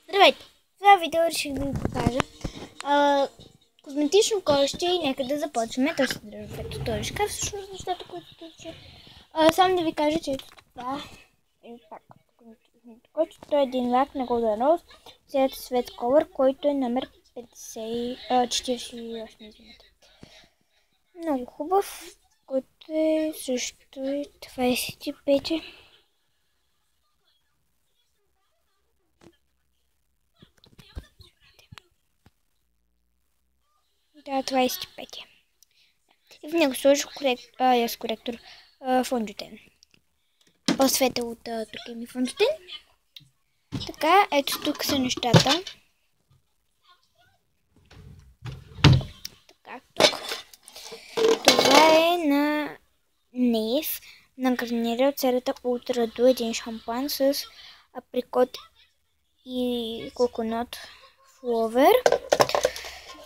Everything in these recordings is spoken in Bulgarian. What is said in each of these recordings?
Здравейте! В това видео реших да ви покажа козметично корище и нека да започваме. То се държа в ето този шкаф, всъщност нещата, които търся. Само да ви кажа, че ето това е пак който той е един лак на Golden Rose, цвят Sweat Color, който е номер 48, извинете. Много хубав, който е също 25. Да, 25. И в него сложих коректор фондютен. По-светъл от тук е ми фондютен. Така, ето тук са нещата. Така, тук. Това е на Neve, на гарнира от серията Ultra Do, един шампан с априкот и коконат фловер.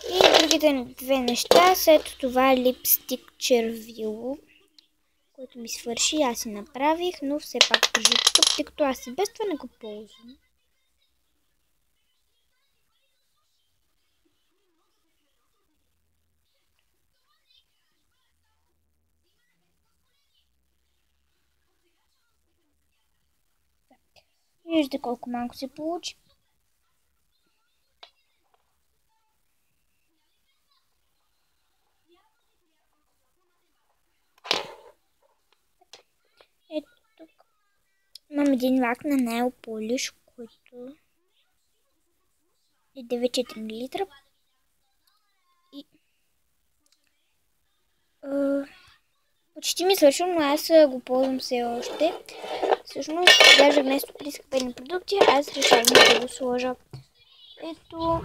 И другите две неща са ето това липстик червило, който ми свърши, аз си направих, но все пак държа тук, тъй като аз и без това не го ползвам. Виждате колко малко се получи. Ето тук имам един лак на Nail Polish, който е 9,4 мл. И почти ми свършва, но аз го ползвам все още. Всъщност, даже вместо при скъпени продукти, аз решавам да го сложа. Ето.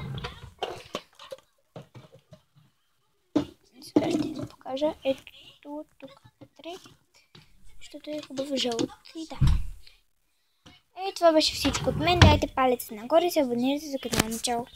Сега ще ви покажа. Ето тук вътре. Защото е хубаво жълт. И да. Това беше всичко от мен. Дайте палец нагоре и се абонирайте за канала ми. Чао!